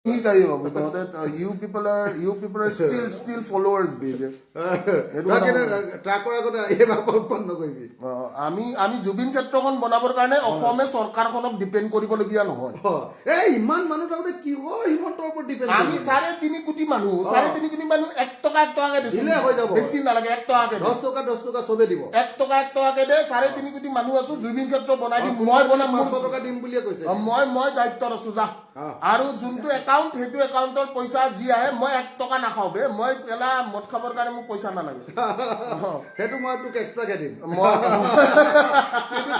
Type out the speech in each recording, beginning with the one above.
ঠিক আহি বাবু তহঁতে you people are still followers baby ট্ৰাকৰ আগতে এইবাৰ উৎপন্ন কৰিবি আমি জুবিন ক্ষেত্ৰখন বনাবৰ কাৰণে অসমে চৰকাৰখনক ডিপেণ্ড কৰিবলগীয়া নহয় এই ইমান মানুহ তাৰমানে কি হয় হিমন্তৰ ওপৰত ডিপেণ্ড আমি 3.5 কোটি মানুহ 3.5 কোটি মানুহ 1 টকাকে দিলে হৈ যাব বেছি নালাগে 1 টকাকে 10 টকা চবে দিব 1 টকাকে দে 3.5 কোটি মানুহ আছো জুবিন ক্ষেত্ৰ বনাই দিম মই বনাম 500 টকা দিম বুলিয়ে কৈছে মই দায়িত্বত আছো যা আৰু যোনটো একাউণ্ট হেতু একাউণ্টৰ পইচা যি আহে মই 1 টকা নাখাও বে মই কেলা মদ খাবৰ কাৰণে মোক পইচা নালাগে হেতু মই তোক এক্সট্ৰাকে দিম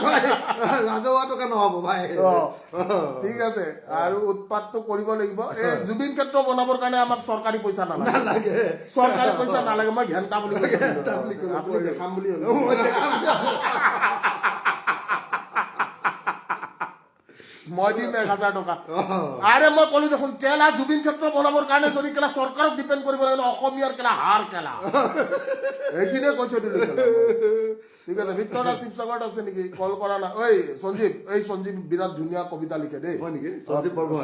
মই ৰাজহুৱা টকা নহব ভাই ঠিক আছে আৰু উৎপাতটো কৰিব লাগিব এই জুবিন ক্ষেত্ৰ বনাবৰ কাৰণে আমাক চৰকাৰী পইচা নালাগে চৰকাৰী পইচা নালাগে মই ঘেন্টা বুলি আপুনি দেখাম বুলি মই দিম 1000 টকা আৰে মই কলো দেখোন কেলা জুবিন ক্ষেত্ৰ বনাবৰ কাৰণে যদি কেলা চৰকাৰক ডিপেণ্ড কৰিব লাগে অসমীয়াৰ কেলা হাৰ কেলা এইখিনিয়ে কৈছো দিলো কেলা ঠিক আছে ভিতৰটা শিৱসাগৰত আছে নেকি কল কৰা না ঐ সঞ্জীৱ বিৰাট ধুনীয়া কবিতা লিখে দেই হয় নেকি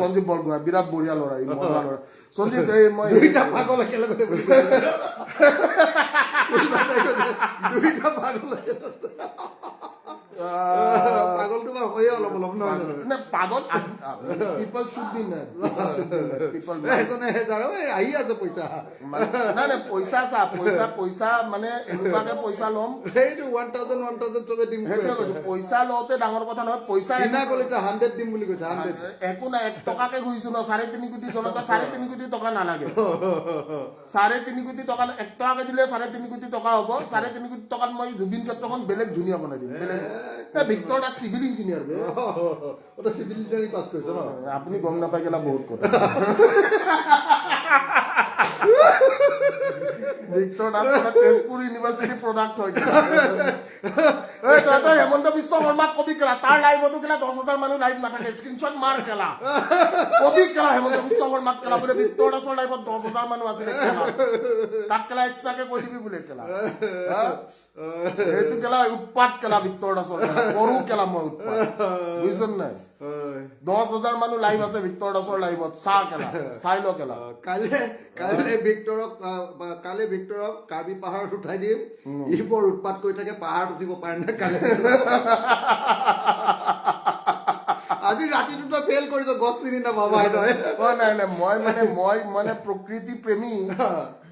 সঞ্জীৱ বৰগোহাঁই বিৰাট বঢ়িয়া ল'ৰা ই মজা ল'ৰা সঞ্জীৱ এই মই দুইটা পাগল একেলগতে দুইটা পাগল পাগলটো বাৰু হয়ে অলপ অলপ নহয় পাগল পিপল শুড বি মেড পিপল আহি আছে পইচা নাই পইচা চা পইচা মানে এনেকুৱাকে পইচা ল'ম সেইটো 1000 চবে দিম পইচা লওঁতে ডাঙৰ কথা নহয় পইচা এনা ক'লে 100 দিম বুলি কৈছে 100 একো নাই 1 টকাকে ঘুৰিছো ন 3.5 কোটি জনতা 3.5 কোটি টকা নালাগে 3.5 কোটি টকা 1 টকাকে দিলে 3.5 কোটি টকা হ'ব 3.5 কোটি টকাত মই জুবিন ক্ষেত্ৰখন বেলেগ ধুনীয়া বনাই দিম ভিক্টৰ দা চিভিল ইঞ্জিনিয়াৰ ওটা সিভিল ইঞ্জিনিয়াৰিং পাস কৰেছো না আপনি গম না পাই গেলা বহুত কথা Victor Das Tezpur university product হয় এই তহঁতৰ হেমন্ত বিশ্ব শৰ্মাক কবি কেলা তাৰ লাইভতো কেলা 10,000 মানুহ লাইভ নাথাকে স্ক্ৰীনশ্বট মাৰ কেলা কবি কেলা হেমন্ত বিশ্ব শৰ্মাক কেলা বোলে ভিক্টৰ দাসৰ লাইভত 10,000 মানুহ আছিলে কেলা তাত কেলা এক্সট্ৰাকে কৈ দিবি বোলে কেলা এইটো কেলা উৎপাত কেলা ভিক্টৰ দাসৰ কেলা কৰো কেলা মই উৎপাত বুজিছন নাই 10,000 মানুহ লাইভ আছে ভিক্টৰ দাসৰ লাইভত চাহ কেলা চাই ল কেলা কালে ভিক্টৰক কাৰ্বি পাহাৰত উঠাই দিম ই বৰ উৎপাত কৰি থাকে পাহাৰত উঠিব পাৰে না কালে আজি ৰাতিটো ফেল কৰিছো গছ চিনি নাপাবা নাই মই মানে প্ৰকৃতি প্ৰেমী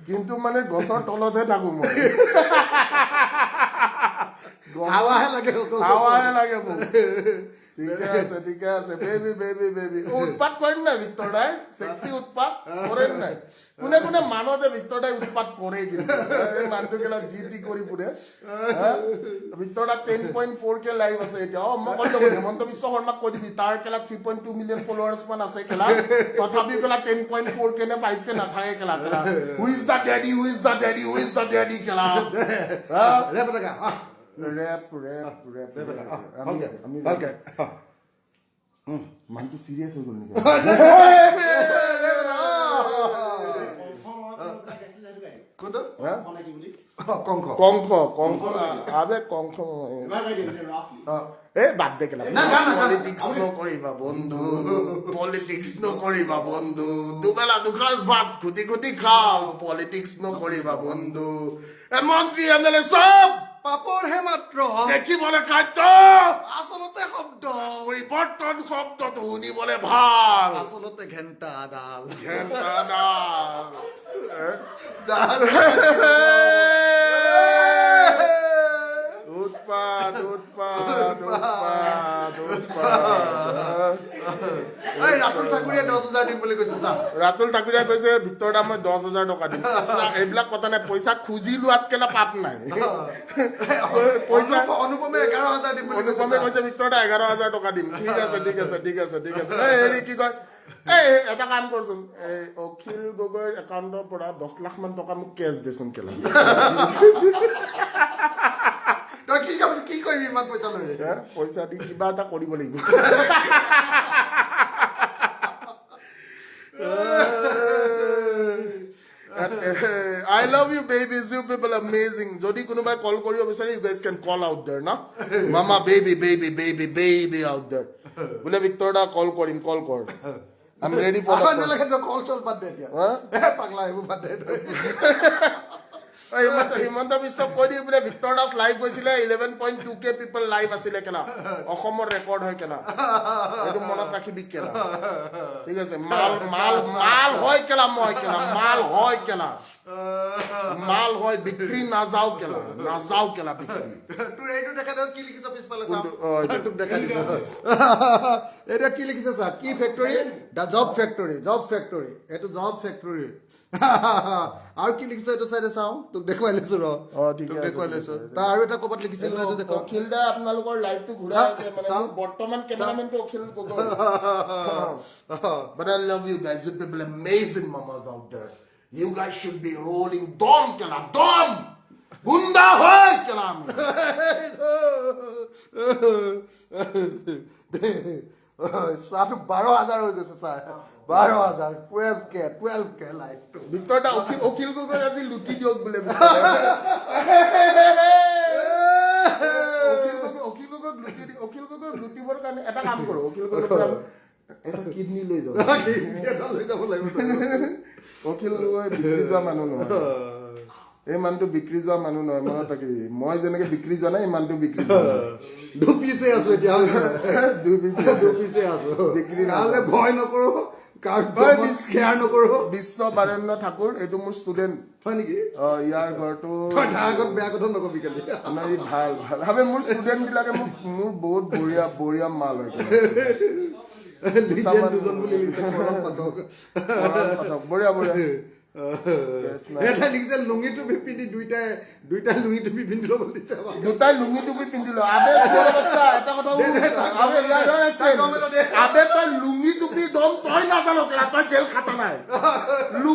কিন্তু মানে গছৰ তলতহে থাকো মই হাৱাহে লাগে মোক ঠিক আছে বেবি উৎপাত করেন না ভিক্টর দাই সেক্সি উৎপাত করেন না কোনে মানো যে ভিক্টর দাই উৎপাত করে কিন্তু এই মানটো কেলা জিদি কৰি পুৰে ভিক্টর দা 10.4 কে লাইভ আছে এটা মই কইলো হেমন্ত বিশ্ব শৰ্মাক কৈ দিবি তাৰ কেলা 3.2 মিলিয়ন ফলোৱাৰ্স মান আছে কেলা তথাপি কেলা 10.4 কে নে 5 কে নাথাকে কেলা হু ইজ দা ড্যাডি কেলা ৰেপ লগা rap আমি ভালকে মানটো সিরিয়াস হৈ গল নেকি কোনটো কংখ আবে কংখ এ বাদ দে কেলা পলিটিক্স নকৰিবা বন্ধু দুবেলা দুসাঁজ ভাত খুটি খাও পলিটিক্স নকৰিবা বন্ধু মন্ত্ৰী এমএলএ সব পাপৰ হে মাত্ৰ দেখিবলৈ খাদ্য আচলতে শব্দ পৰিৱৰ্তন শব্দটো শুনিবলৈ ভাল আচলতে ঘেণ্টা ডাল উৎপাত ৰাতুল ঠাকুৰীয়া 10,000 দিম বুলি কৈছে ৰাতুল ঠাকুৰীয়া কৈছে ভিক্টৰ দা মই 10,000 টকা দিম এইবিলাক কথা নাই পইচা খুজি লোৱাত কেলা পাপ নাই পইচা অনুপমে 11,000 দিম অনুপমে কৈছে ভিক্টৰ দা 11,000 টকা দিম ঠিক আছে হেৰি কি কয় এটা কাম কৰচোন অখিল গগৈৰ একাউণ্টৰ পৰা 10 লাখ মান টকা মোক কেছ দেচোন কেলা তই কি কৰিবি ইমান পইচা লৈ পইচা দি কিবা এটা কৰিব লাগিব I love you babies, you people are amazing. Jodi kunubai call koriyo bisare, you guys can call out there, na? Mama baby out there. Bole Victor da call kor him, call kor. I'm ready for আমাৰ the নালাগে তই কল চল বাদ দে এতিয়া হা? পাগলা এইবোৰ বাদ দে হিমন্ত বিশ্ব কৈ দি বোলে ভিক্টৰ দাস লাইভ গৈছিলে 11.2K পিপল লাইভ আছিলে কেলা অসমৰ ৰেকৰ্ড হয় কেলা এইটো মনত ৰাখিবি কেলা ঠিক আছে মাল মাল মাল হয় কেলা মই কেলা মাল হয় কেলা মাল হয় বিক্ৰী নাযাও কেলা বিক্ৰী তোৰ এইটো দেখা দে কি লিখিছ পিছফালে চাওঁ কোনটো? তোক দেখা দিব এটা কি লিখিছে চা কি ফেক্টৰী দা জব ফেক্টৰী এইটো জব ফেক্টৰী আৰু কি লিখিছে এইটো চাইডে চাওঁ তোক দেখুৱাই লৈছো ৰ ঠিক তোক আছে, দেখুৱাই ঠিক লৈছো আছে। তাৰ আৰু এটা ক'ৰবাত লিখিছিল নহয়, এইটো দেখুৱা অখিল দা আপোনালোকৰ লাইভটো ঘূৰাই আছে মানে চাওঁ। বৰ্তমান কেমেৰামেনটো Akhil Gogoi But I love you guys. You people amazing mamas out there. You guys should be rolling dom kela dom. Gunda hoy kela ami. চোৱাটো 12,000 হৈ গৈছে চা 12,000 12K লাইফটো Victor da অখিল গগৈ আজি লুটি দিয়ক বোলে অখিল গগৈ লুটিবৰ কাৰণে এটা কাম কৰো অখিল গগৈ এটা কিডনি লৈ যাও লৈ যাব লাগিব অখিল গগৈ বিক্ৰী যোৱা মানুহ নহয় এই মানুহটো বিক্ৰী যোৱা মানুহ নহয় মনত ৰাখিবি মই যেনেকে বিক্ৰী যোৱা নাই এই মানুহটো বিক্ৰী দুপিছে আছো এতিয়া দুই পিছে দুপিছে আছো বিক্ৰী কালে ভয় নকৰো কেয়াৰ নকৰো বিশ্ব বাৰেণ্য ঠাকুৰ এইটো মোৰ ষ্টুডেণ্ট হয় নেকি ইয়াৰ ঘৰটো তই আগত বেয়া কথা নকবি কালি নাই ভাল ভাল ভাবে মোৰ ষ্টুডেণ্ট বিলাকে মোৰ বহুত বঢ়িয়া মাল হয় দুজন বুলি লিখিছে কৰম পাতক বঢ়িয়া এটা লিখিছে লুঙি টুপি পিন্ধি দুইটাই লুঙি টুপি পিন্ধি ল'ব দিছে দুটাই লুঙি টুপি পিন্ধিলো আবে বাচ্চা এটা কথা আবে তই লুঙি টুপি দম তই নাজানো কেলা তই জেল খাটা নাই